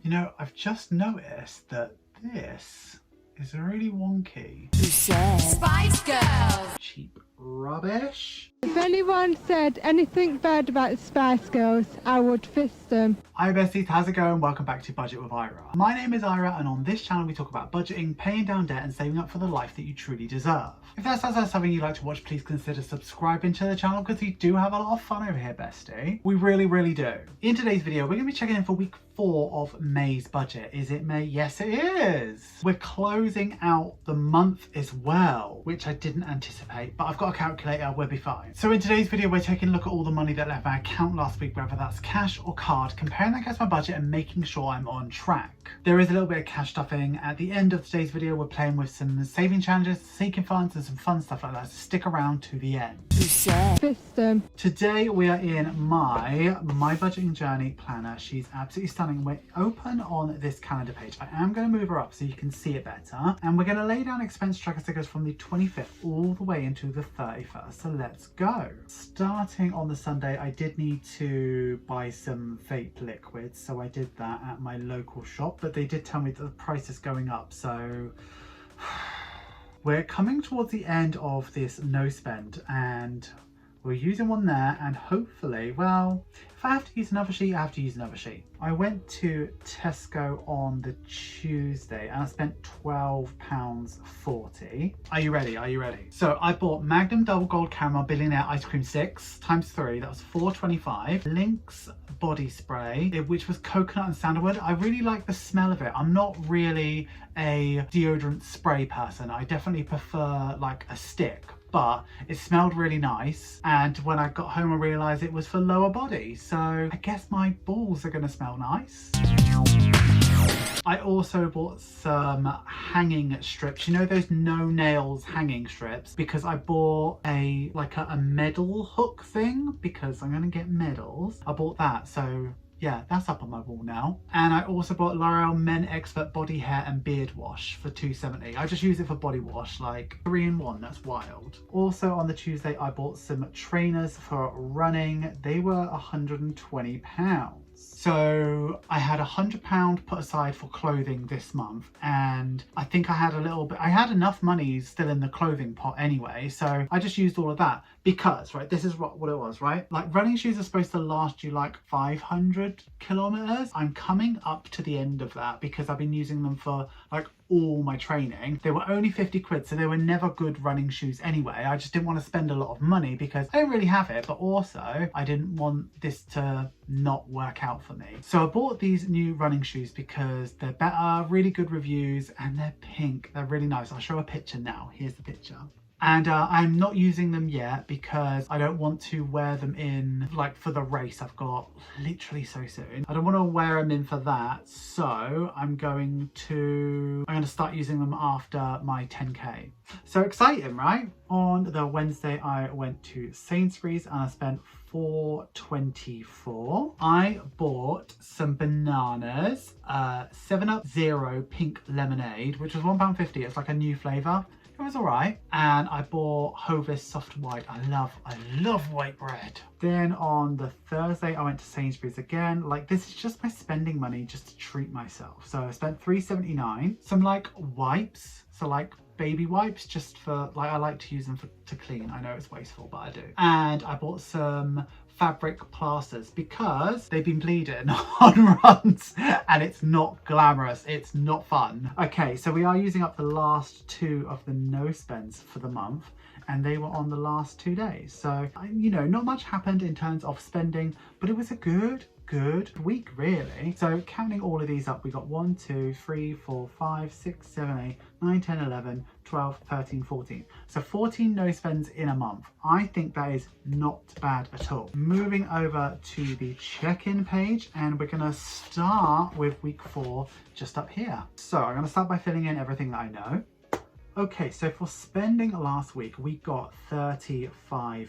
You know, I've just noticed that this is really wonky. Spice Girls. Cheap rubbish. If anyone said anything bad about the Spice Girls, I would fist them. Hi besties, how's it going? Welcome back to Budget with Ira. My name is Ira and on this channel we talk about budgeting, paying down debt and saving up for the life that you truly deserve. If that sounds like something you'd like to watch, please consider subscribing to the channel because we do have a lot of fun over here, bestie. We really do. In today's video, we're going to be checking in for week 4 of May's budget. Is it May? Yes, it is. We're closing out the month as well, which I didn't anticipate, but I've got a calculator, we'll be fine. So in today's video, we're taking a look at all the money that left my account last week, whether that's cash or card, comparing that against my budget and making sure I'm on track. There is a little bit of cash stuffing. At the end of today's video, we're playing with some saving challenges, seeking funds and some fun stuff like that, so stick around to the end. Fist them. Today we are in my budgeting journey planner. She's absolutely stunning. We're open on this calendar page. I am going to move her up so you can see it better, and we're going to lay down expense tracker stickers from the 25th all the way into the 31st. So let's go. Starting on the Sunday, I did need to buy some vape liquids, so I did that at my local shop, but they did tell me that the price is going up, so we're coming towards the end of this no spend and we're using one there, and hopefully, well, if I have to use another sheet, I have to use another sheet. I went to Tesco on the Tuesday and I spent £12.40. Are you ready? Are you ready? So I bought Magnum Double Gold Caramel Billionaire Ice Cream 6 times 3. That was £4.25. Lynx body spray, which was coconut and sandalwood. I really like the smell of it. I'm not really a deodorant spray person. I definitely prefer like a stick, but it smelled really nice, and when I got home I realised it was for lower body, so I guess my balls are going to smell nice. I also bought some hanging strips, you know those no nails hanging strips, because I bought a medal hook thing because I'm going to get medals. I bought that, so yeah, that's up on my wall now. And I also bought L'Oreal Men Expert Body Hair and Beard Wash for £2.70. I just use it for body wash, like 3-in-1, that's wild. Also on the Tuesday, I bought some trainers for running. They were £120. So I had £100 put aside for clothing this month, and I think I had I had enough money still in the clothing pot anyway, so I just used all of that because, right, this is what it was, right? Like, running shoes are supposed to last you like 500 kilometers. I'm coming up to the end of that because I've been using them for like all my training. They were only 50 quid, so they were never good running shoes anyway. I just didn't want to spend a lot of money because I don't really have it, but also I didn't want this to not work out for me. So I bought these new running shoes because they're better, really good reviews, and they're pink. They're really nice. I'll show a picture now. Here's the picture. And I'm not using them yet because I don't want to wear them in like for the race I've got literally so soon. I don't want to wear them in for that, so I'm going to start using them after my 10k. So exciting, right? On the Wednesday I went to Sainsbury's and I spent £4.24. I bought some bananas, 7-Up Zero Pink Lemonade, which was £1.50. It's like a new flavour. It was alright. And I bought Hovis Soft White. I love white bread. Then on the Thursday I went to Sainsbury's again. Like, this is just my spending money just to treat myself. So I spent £3.79. Some like wipes, so like baby wipes, just for like, I like to use them to clean. I know it's wasteful, but I do. And I bought some fabric plasters because they've been bleeding on runs and it's not glamorous, it's not fun. Okay, so we are using up the last 2 of the no spends for the month, and they were on the last 2 days, so you know, not much happened in terms of spending, but it was a good week really. So counting all of these up, we got 1 2 3 4 5 6 7 8 9 10 11 12 13 14, so 14 no spends in a month. I think that is not bad at all. Moving over to the check-in page, and we're gonna start with week 4 just up here. So I'm gonna start by filling in everything that I know. Okay, so for spending last week, we got £35.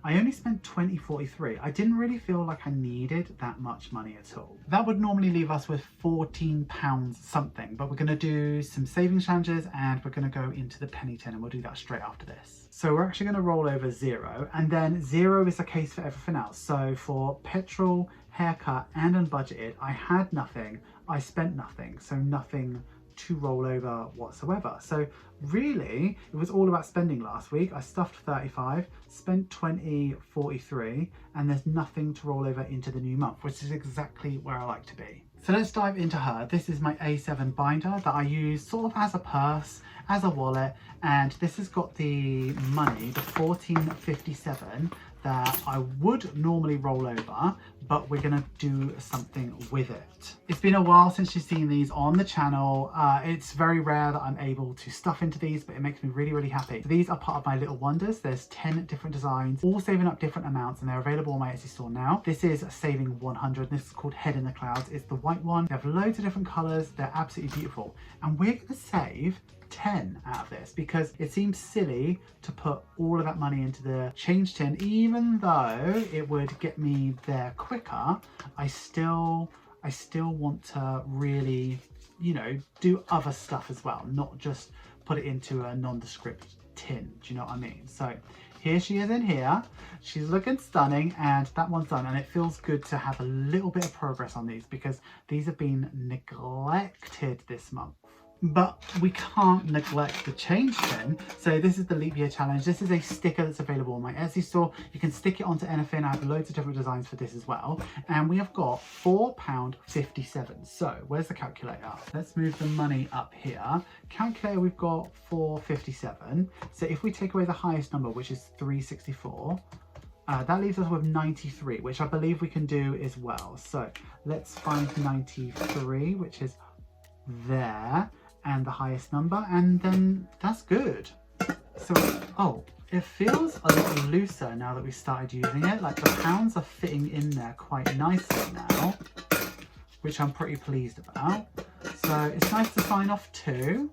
I only spent £20.43. I didn't really feel like I needed that much money at all. That would normally leave us with £14 something, but we're going to do some savings challenges and we're going to go into the penny tin, and we'll do that straight after this. So we're actually going to roll over 0, and then 0 is the case for everything else. So for petrol, haircut and unbudgeted. I had nothing, I spent nothing, so nothing to roll over whatsoever. So really it was all about spending last week. I stuffed 35, spent 20, 43, and there's nothing to roll over into the new month, which is exactly where I like to be. So let's dive into her. This is my A7 binder that I use sort of as a purse, as a wallet, and this has got the money, the 14.57 that I would normally roll over, but we're gonna do something with it. It's been a while since you've seen these on the channel. It's very rare that I'm able to stuff into these, but it makes me really happy. So these are part of my little wonders. There's 10 different designs, all saving up different amounts, and they're available on my Etsy store now. This is saving 100. This is called Head in the Clouds. It's the white one. They have loads of different colors. They're absolutely beautiful. And we're gonna save 10 out of this because it seems silly to put all of that money into the change tin. Even though it would get me there quicker, I still want to really, you know, do other stuff as well, not just put it into a nondescript tin. Do you know what I mean? So here she is in here. She's looking stunning, and that one's done, and it feels good to have a little bit of progress on these because these have been neglected this month. But we can't neglect the change tin. So this is the leap year challenge. This is a sticker that's available on my Etsy store. You can stick it onto anything. I have loads of different designs for this as well. And we have got £4.57. So where's the calculator? Let's move the money up here. Calculator, we've got £4.57. So if we take away the highest number, which is £3.64, that leaves us with 93, which I believe we can do as well. So let's find 93, which is there, and the highest number, and then that's good. So, oh, it feels a little looser now that we started using it. Like the pounds are fitting in there quite nicely now, which I'm pretty pleased about. So it's nice to sign off too.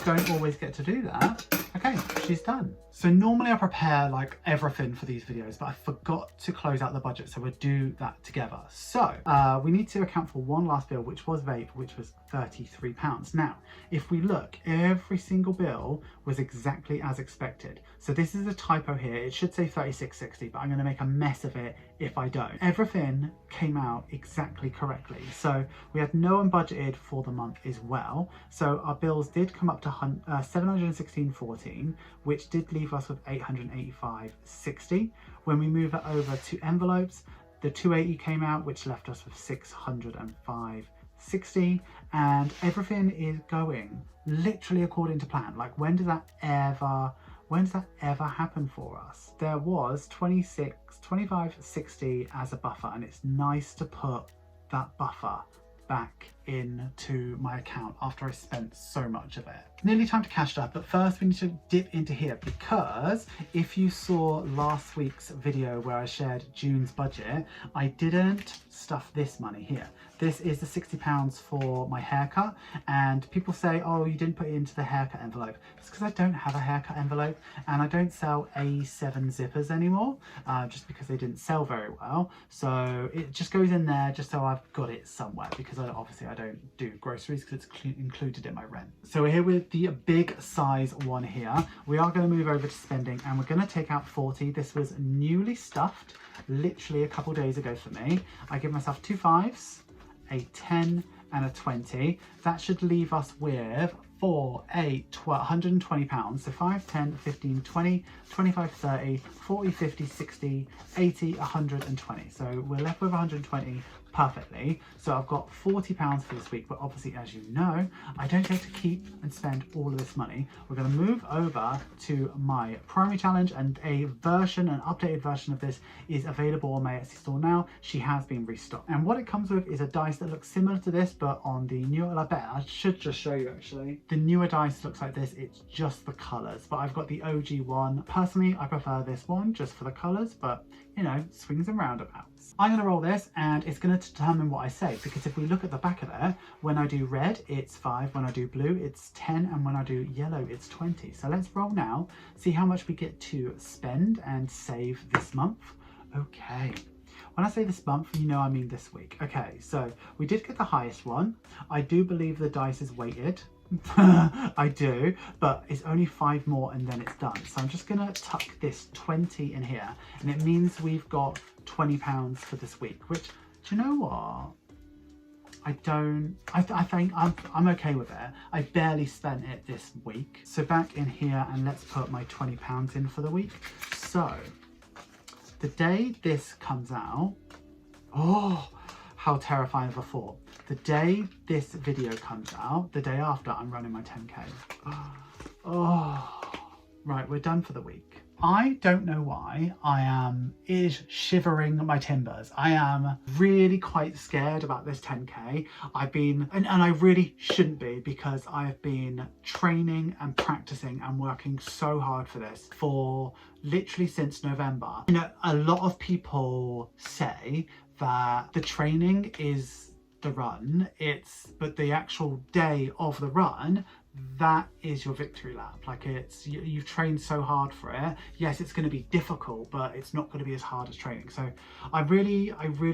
Don't always get to do that. Okay, she's done. So normally I prepare like everything for these videos, but I forgot to close out the budget, so we'll do that together. So we need to account for one last bill, which was vape, which was £33. Now, if we look, every single bill was exactly as expected. So this is a typo here. It should say £36.60, but I'm going to make a mess of it if I don't. Everything came out exactly correctly. So we had no unbudgeted for the month as well. So our bills did come up to £716.14, which did leave us with £885.60. When we move it over to envelopes, the 280 came out, which left us with £605.60, and everything is going literally according to plan. Like when does that ever happen for us? There was £25.60 as a buffer, and it's nice to put that buffer back into my account after I spent so much of it. Nearly time to cash up, but first we need to dip into here, because if you saw last week's video where I shared June's budget, I didn't stuff this money here. This is the £60 for my haircut, and people say, oh, you didn't put it into the haircut envelope. It's because I don't have a haircut envelope, and I don't sell A7 zippers anymore, just because they didn't sell very well. So it just goes in there just so I've got it somewhere, because obviously I don't do groceries because it's included in my rent. So we're here with the big size one here. We are going to move over to spending, and we're going to take out 40. This was newly stuffed literally a couple days ago for me. I give myself 2 5s, a 10 and a 20. That should leave us with 4, 8, 12, £120. So 5, 10, 15, 20, 25, 30, 40, 50, 60, 80, 120. So we're left with 120 perfectly. So I've got £40 for this week, but obviously, as you know, I don't get to keep and spend all of this money. We're going to move over to my primary challenge, and an updated version of this is available on my Etsy store now. She has been restocked, and what it comes with is a dice that looks similar to this, but on the newer, I should just show you actually. The newer dice looks like this. It's just the colors, but I've got the OG one. Personally, I prefer this one just for the colors, but you know, swings and roundabouts. I'm going to roll this, and it's going to determine what I say, because if we look at the back of it, when I do red, it's 5, when I do blue, it's 10, and when I do yellow, it's 20. So let's roll now, see how much we get to spend and save this month. Okay. When I say this month, you know I mean this week. Okay, so we did get the highest one. I do believe the dice is weighted. I do, but it's only 5 more and then it's done. So I'm just gonna tuck this 20 in here, and it means we've got £20 for this week, which Do you know what? I think I'm okay with it. I barely spent it this week. So back in here, and let's put my £20 in for the week. So the day this comes out, oh, how terrifying of a thought. The day this video comes out, the day after, I'm running my 10K. Oh, right, we're done for the week. I don't know why it is shivering my timbers. I am really quite scared about this 10K. And I really shouldn't be, because I've been training and practicing and working so hard for this for literally since November. You know, a lot of people say that the training is the run, but the actual day of the run, that is your victory lap. Like, you've trained so hard for it. Yes, it's going to be difficult, but it's not going to be as hard as training. So I really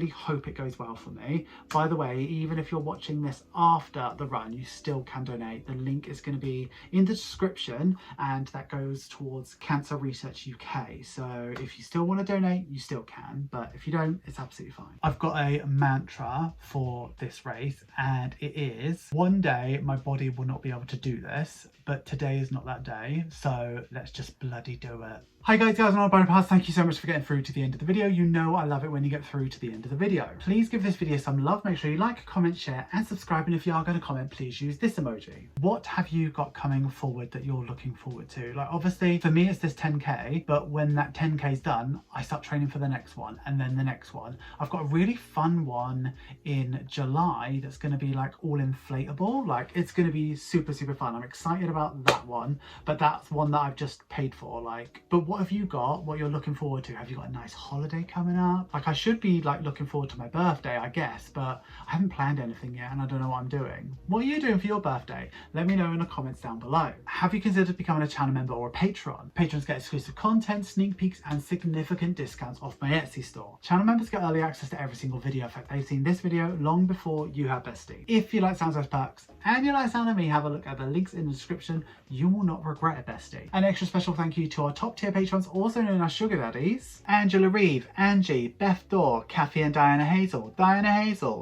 hope it goes well for me. By the way, even if you're watching this after the run, you still can donate. The link is going to be in the description, and that goes towards Cancer Research UK. So if you still want to donate, you still can, but if you don't, it's absolutely fine. I've got a mantra for this race, and it is, one day my body will not be able to do this, but today is not that day, so let's just bloody do it. Hi guys and all Pass, thank you so much for getting through to the end of the video. You know I love it when you get through to the end of the video. Please give this video some love, make sure you like, comment, share and subscribe, and if you are going to comment, please use this emoji. What have you got coming forward that you're looking forward to? Like, obviously for me it's this 10K, but when that 10K is done, I start training for the next one, and then the next one. I've got a really fun one in July that's going to be like all inflatable. Like, it's going to be super fun. I'm excited about that one, but that's one that I've just paid for. Like, but what have you got, what you're looking forward to? Have you got a nice holiday coming up? Like, I should be like looking forward to my birthday, I guess, but I haven't planned anything yet, and I don't know what I'm doing. What are you doing for your birthday? Let me know in the comments down below. Have you considered becoming a channel member or a patron? Patrons get exclusive content, sneak peeks and significant discounts off my Etsy store. Channel members get early access to every single video. In fact, they've seen this video long before you have, bestie. If you like Sounds Like Perks and you like Sound of Me, have a look at the links in the description. You will not regret it, bestie. An extra special thank you to our top tier patrons, also known as Sugar Daddies: Angela Reeve, Angie, Beth Dorr, Kathy and Diana Hazel,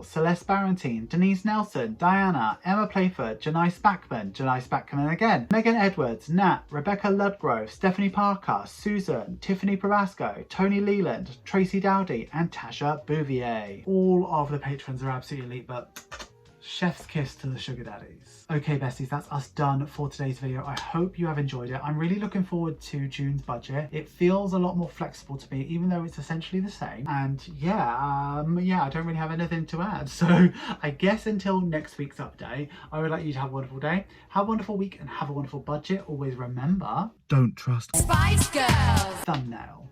Celeste Barentine, Denise Nelson, Diana, Emma Playford, Janice Backman again, Megan Edwards, Nat, Rebecca Ludgrove, Stephanie Parker, Susan, Tiffany Probasco, Tony Leland, Tracy Dowdy and Tasha Bouvier. All of the patrons are absolutely elite, but chef's kiss to the Sugar Daddies. Okay besties, that's us done for today's video. I hope you have enjoyed it. I'm really looking forward to June's budget. It feels a lot more flexible to me, even though it's essentially the same. And yeah, I don't really have anything to add. So I guess until next week's update, I would like you to have a wonderful day, have a wonderful week and have a wonderful budget. Always remember, don't trust Spice Girls. Thumbnail.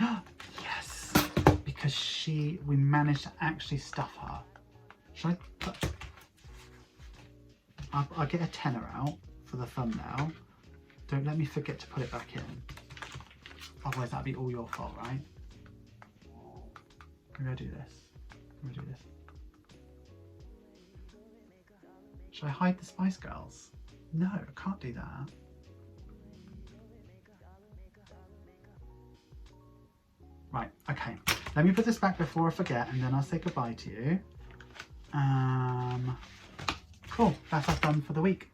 Yes, because we managed to actually stuff her. Should I put... I'll get a tenner out for the thumbnail. Don't let me forget to put it back in. Otherwise that'd be all your fault, right? I'm gonna do this. Should I hide the Spice Girls? No, I can't do that. Right, okay. Let me put this back before I forget, and then I'll say goodbye to you. Cool, that's us done for the week.